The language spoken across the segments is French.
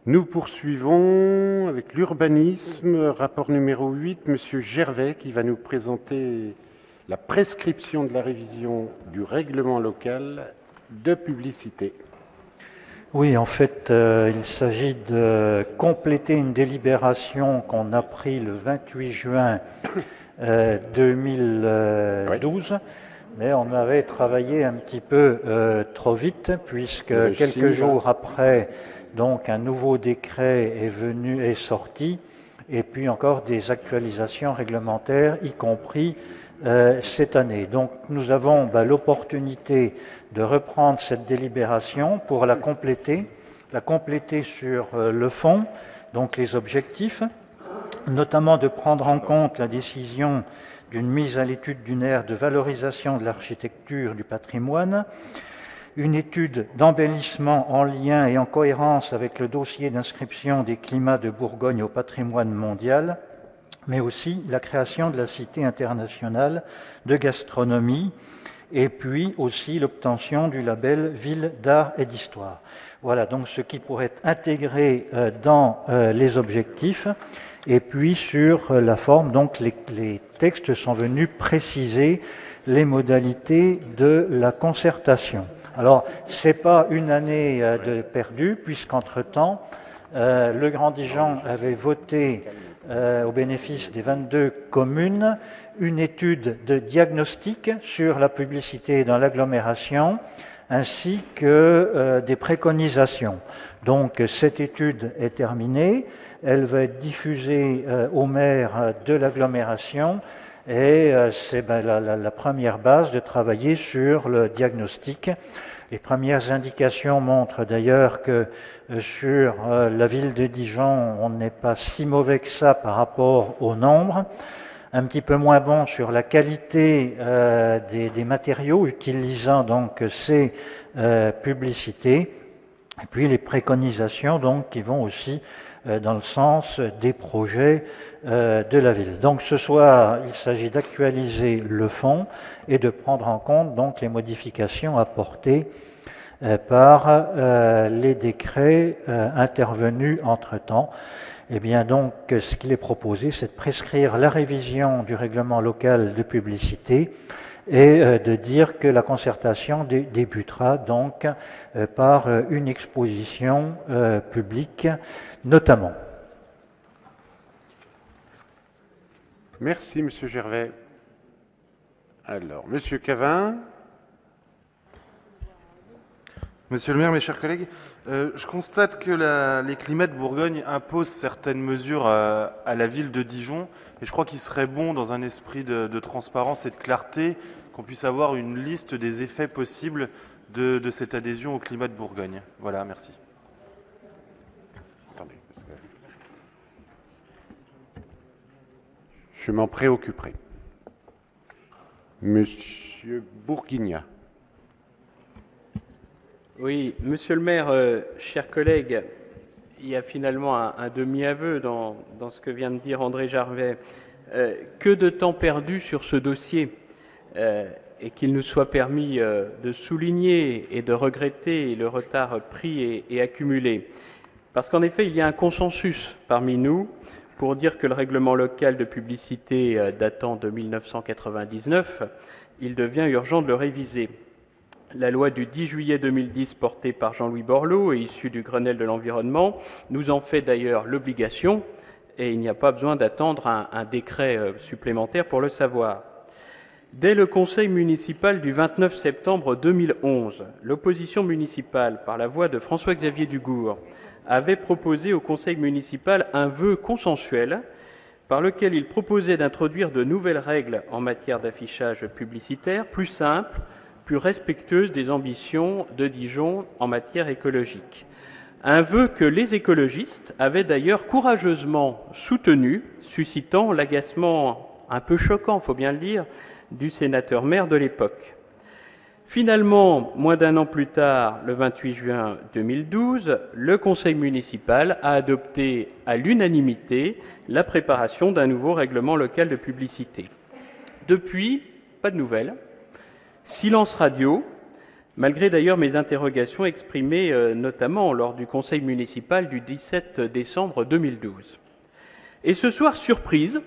Nous poursuivons avec l'urbanisme, rapport numéro 8, Monsieur Gervais qui va nous présenter la prescription de la révision du règlement local de publicité. Oui, en fait, il s'agit de compléter une délibération qu'on a prise le 28 juin 2012, mais on avait travaillé un petit peu trop vite, puisque quelques jours après, donc un nouveau décret est sorti, et puis encore des actualisations réglementaires, y compris cette année. Donc nous avons l'opportunité de reprendre cette délibération pour la compléter sur le fond, donc les objectifs, notamment de prendre en compte la décision d'une mise à l'étude d'une aire de valorisation de l'architecture du patrimoine, une étude d'embellissement en lien et en cohérence avec le dossier d'inscription des climats de Bourgogne au patrimoine mondial, mais aussi la création de la Cité internationale de gastronomie, et puis aussi l'obtention du label Ville d'art et d'histoire. Voilà donc ce qui pourrait être intégré dans les objectifs. Et puis sur la forme, donc les textes sont venus préciser les modalités de la concertation. Alors, c'est pas une année de perdu, puisqu'entre-temps, le Grand Dijon avait voté au bénéfice des 22 communes une étude de diagnostic sur la publicité dans l'agglomération, ainsi que des préconisations. Donc cette étude est terminée, elle va être diffusée aux maires de l'agglomération, et c'est la première base de travailler sur le diagnostic. Les premières indications montrent d'ailleurs que sur la ville de Dijon, on n'est pas si mauvais que ça par rapport au nombre, un petit peu moins bon sur la qualité des matériaux utilisant donc ces publicités, et puis les préconisations donc qui vont aussi dans le sens des projets de la ville. Donc ce soir, il s'agit d'actualiser le fond et de prendre en compte donc les modifications apportées par les décrets intervenus entre-temps. Eh bien donc, ce qu'il est proposé, c'est de prescrire la révision du règlement local de publicité et de dire que la concertation débutera donc par une exposition publique notamment. Merci, Monsieur Gervais. Alors, Monsieur Cavin. Monsieur le maire, mes chers collègues, je constate que les climats de Bourgogne imposent certaines mesures à la ville de Dijon, et je crois qu'il serait bon, dans un esprit de transparence et de clarté, qu'on puisse avoir une liste des effets possibles de cette adhésion au climat de Bourgogne. Voilà, merci. Attendez. Je m'en préoccuperai. Monsieur Bourguignat. Oui, monsieur le maire, chers collègues, il y a finalement un demi-aveu dans ce que vient de dire André Gervais. Que de temps perdu sur ce dossier, et qu'il nous soit permis de souligner et de regretter le retard pris et accumulé. Parce qu'en effet, il y a un consensus parmi nous pour dire que le règlement local de publicité datant de 1999, il devient urgent de le réviser. La loi du 10 juillet 2010 portée par Jean-Louis Borloo et issue du Grenelle de l'environnement nous en fait d'ailleurs l'obligation, et il n'y a pas besoin d'attendre un décret supplémentaire pour le savoir. Dès le conseil municipal du 29 septembre 2011, l'opposition municipale, par la voix de François-Xavier Dugourc, avait proposé au conseil municipal un vœu consensuel par lequel il proposait d'introduire de nouvelles règles en matière d'affichage publicitaire plus simples, plus respectueuses des ambitions de Dijon en matière écologique. Un vœu que les écologistes avaient d'ailleurs courageusement soutenu, suscitant l'agacement un peu choquant, faut bien le dire, du sénateur-maire de l'époque. Finalement, moins d'un an plus tard, le 28 juin 2012, le conseil municipal a adopté à l'unanimité la préparation d'un nouveau règlement local de publicité. Depuis, pas de nouvelles. Silence radio, malgré d'ailleurs mes interrogations exprimées notamment lors du conseil municipal du 17 décembre 2012. Et ce soir, surprise,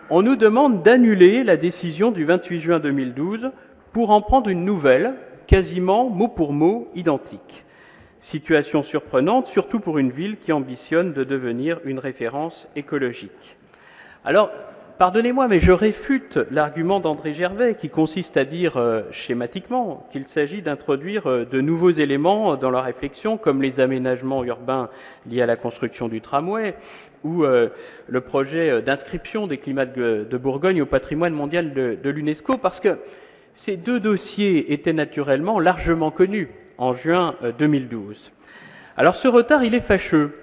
on nous demande d'annuler la décision du 28 juin 2012 pour en prendre une nouvelle, quasiment mot pour mot identique. Situation surprenante, surtout pour une ville qui ambitionne de devenir une référence écologique. Alors, pardonnez-moi, mais je réfute l'argument d'André Gervais qui consiste à dire schématiquement qu'il s'agit d'introduire de nouveaux éléments dans la réflexion, comme les aménagements urbains liés à la construction du tramway ou le projet d'inscription des climats de Bourgogne au patrimoine mondial de l'UNESCO, parce que ces deux dossiers étaient naturellement largement connus en juin 2012. Alors ce retard, il est fâcheux,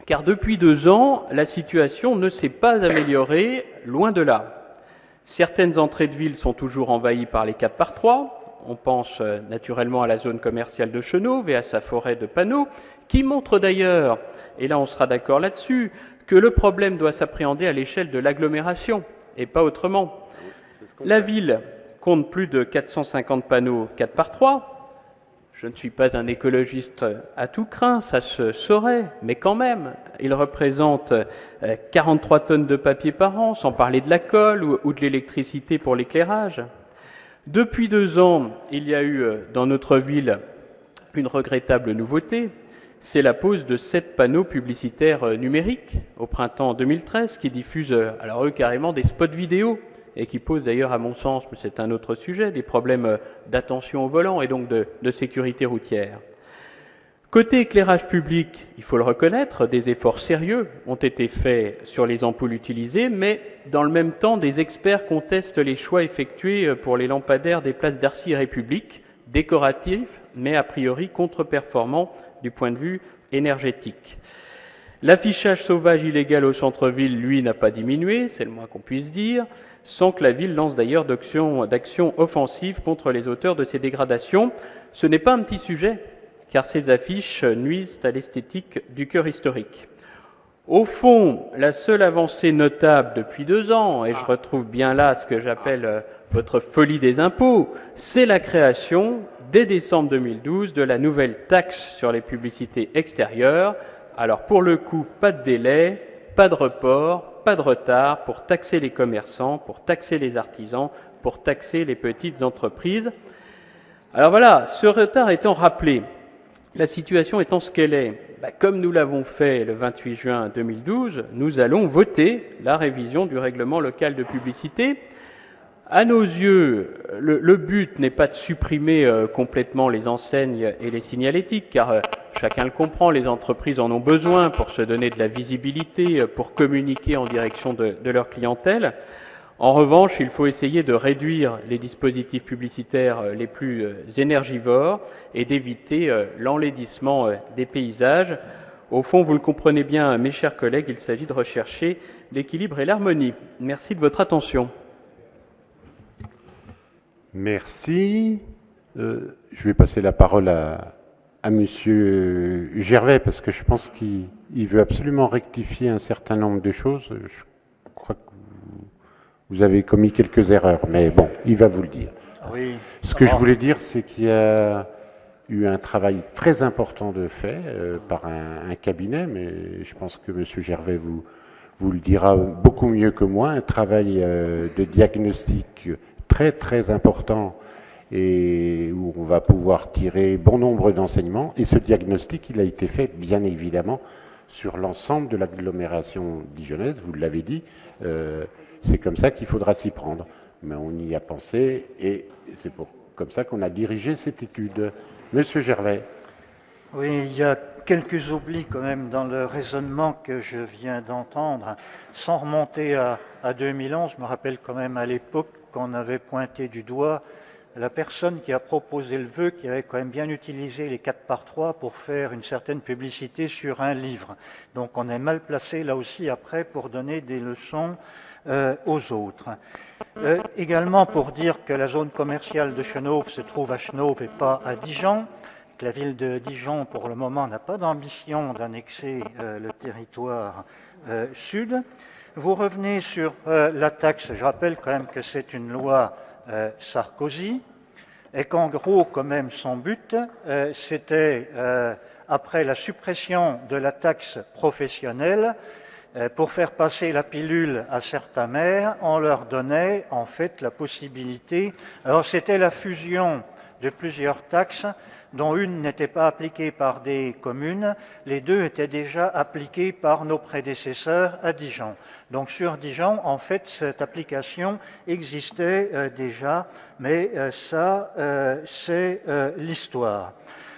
car depuis 2 ans, la situation ne s'est pas améliorée, loin de là. Certaines entrées de ville sont toujours envahies par les 4x3, on pense naturellement à la zone commerciale de Chenauve et à sa forêt de panneaux, qui montre d'ailleurs, et là on sera d'accord là-dessus, que le problème doit s'appréhender à l'échelle de l'agglomération, et pas autrement. La ville compte plus de 450 panneaux 4x3, je ne suis pas un écologiste à tout crin, ça se saurait, mais quand même, il représente 43 tonnes de papier par an, sans parler de la colle ou de l'électricité pour l'éclairage. Depuis 2 ans, il y a eu dans notre ville une regrettable nouveauté, c'est la pose de 7 panneaux publicitaires numériques au printemps 2013 qui diffusent, alors eux carrément, des spots vidéo, et qui pose d'ailleurs, à mon sens, mais c'est un autre sujet, des problèmes d'attention au volant et donc de sécurité routière. Côté éclairage public, il faut le reconnaître, des efforts sérieux ont été faits sur les ampoules utilisées, mais dans le même temps, des experts contestent les choix effectués pour les lampadaires des places Darcy et République, décoratifs, mais a priori contre-performants du point de vue énergétique. L'affichage sauvage illégal au centre-ville, lui, n'a pas diminué, c'est le moins qu'on puisse dire, sans que la ville lance d'ailleurs d'actions offensives contre les auteurs de ces dégradations. Ce n'est pas un petit sujet, car ces affiches nuisent à l'esthétique du cœur historique. Au fond, la seule avancée notable depuis 2 ans, et je retrouve bien là ce que j'appelle votre folie des impôts, c'est la création, dès décembre 2012, de la nouvelle taxe sur les publicités extérieures. Alors pour le coup, pas de délai, pas de report, pas de retard pour taxer les commerçants, pour taxer les artisans, pour taxer les petites entreprises. Alors voilà, ce retard étant rappelé, la situation étant ce qu'elle est, comme nous l'avons fait le 28 juin 2012, nous allons voter la révision du règlement local de publicité. À nos yeux, le but n'est pas de supprimer complètement les enseignes et les signalétiques, car chacun le comprend, les entreprises en ont besoin pour se donner de la visibilité, pour communiquer en direction de leur clientèle. En revanche, il faut essayer de réduire les dispositifs publicitaires les plus énergivores et d'éviter l'enlaidissement des paysages. Au fond, vous le comprenez bien, mes chers collègues, il s'agit de rechercher l'équilibre et l'harmonie. Merci de votre attention. Merci. Je vais passer la parole à Monsieur Gervais, parce que je pense qu'il veut absolument rectifier un certain nombre de choses. Je crois que vous avez commis quelques erreurs, mais bon, il va vous le dire. Oui. Ce que je voulais dire, c'est qu'il y a eu un travail très important de fait par un cabinet, mais je pense que Monsieur Gervais vous le dira beaucoup mieux que moi, un travail de diagnostic très très important et où on va pouvoir tirer bon nombre d'enseignements. Et ce diagnostic, il a été fait bien évidemment sur l'ensemble de l'agglomération dijonnaise, vous l'avez dit, c'est comme ça qu'il faudra s'y prendre. Mais on y a pensé et c'est comme ça qu'on a dirigé cette étude. Monsieur Gervais. Oui, il y a quelques oublis quand même dans le raisonnement que je viens d'entendre. Sans remonter à 2011, je me rappelle quand même à l'époque qu'on avait pointé du doigt la personne qui a proposé le vœu, qui avait quand même bien utilisé les 4x3 pour faire une certaine publicité sur un livre. Donc on est mal placé là aussi après pour donner des leçons aux autres. Également pour dire que la zone commerciale de Chenauve se trouve à Chenauve et pas à Dijon, que la ville de Dijon pour le moment n'a pas d'ambition d'annexer le territoire sud. Vous revenez sur la taxe, je rappelle quand même que c'est une loi Sarkozy. et qu'en gros, quand même, son but, c'était, après la suppression de la taxe professionnelle, pour faire passer la pilule à certains maires, on leur donnait en fait la possibilité. Alors c'était la fusion de plusieurs taxes, dont une n'était pas appliquée par des communes, les deux étaient déjà appliquées par nos prédécesseurs à Dijon. Donc sur Dijon, en fait, cette application existait déjà, mais ça, c'est l'histoire.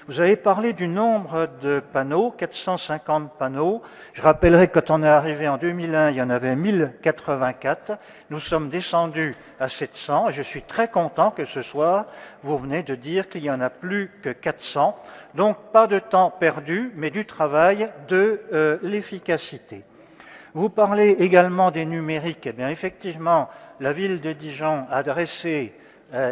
Vous avez parlé du nombre de panneaux, 450 panneaux. Je rappellerai que quand on est arrivé en 2001, il y en avait 1084. Nous sommes descendus à 700 et je suis très content que ce soir, vous venez de dire qu'il n'y en a plus que 400. Donc pas de temps perdu, mais du travail, de l'efficacité. Vous parlez également des numériques. Eh bien, effectivement, la ville de Dijon a dressé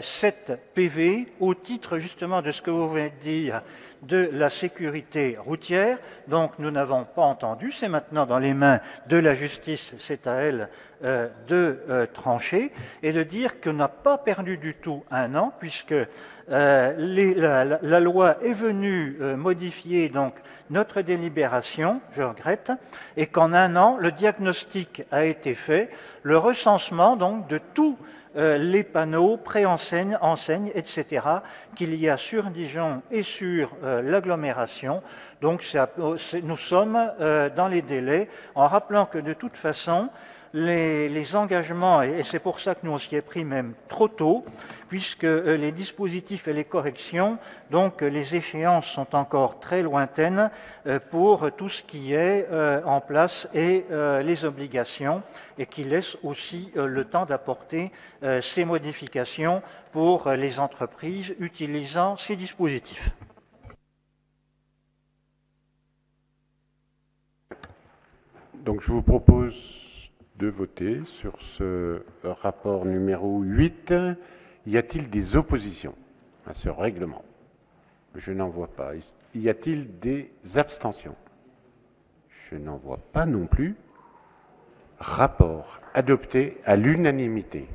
7 PV au titre justement de ce que vous venez de dire de la sécurité routière. Donc nous n'avons pas entendu, c'est maintenant dans les mains de la justice, c'est à elle de trancher et de dire qu'on n'a pas perdu du tout un an puisque la loi est venue modifier donc notre délibération, je regrette, et qu'en un an, le diagnostic a été fait, le recensement donc de tous les panneaux, préenseignes, enseignes, etc., qu'il y a sur Dijon et sur l'agglomération. Donc nous sommes dans les délais, en rappelant que de toute façon, les engagements, et c'est pour ça que nous on s'y est pris même trop tôt, puisque les dispositifs et les corrections, donc les échéances sont encore très lointaines pour tout ce qui est en place et les obligations, et qui laisse aussi le temps d'apporter ces modifications pour les entreprises utilisant ces dispositifs. Donc je vous propose de voter sur ce rapport numéro 8. Y a-t-il des oppositions à ce règlement? Je n'en vois pas. Y a-t-il des abstentions? Je n'en vois pas non plus. Rapport adopté à l'unanimité.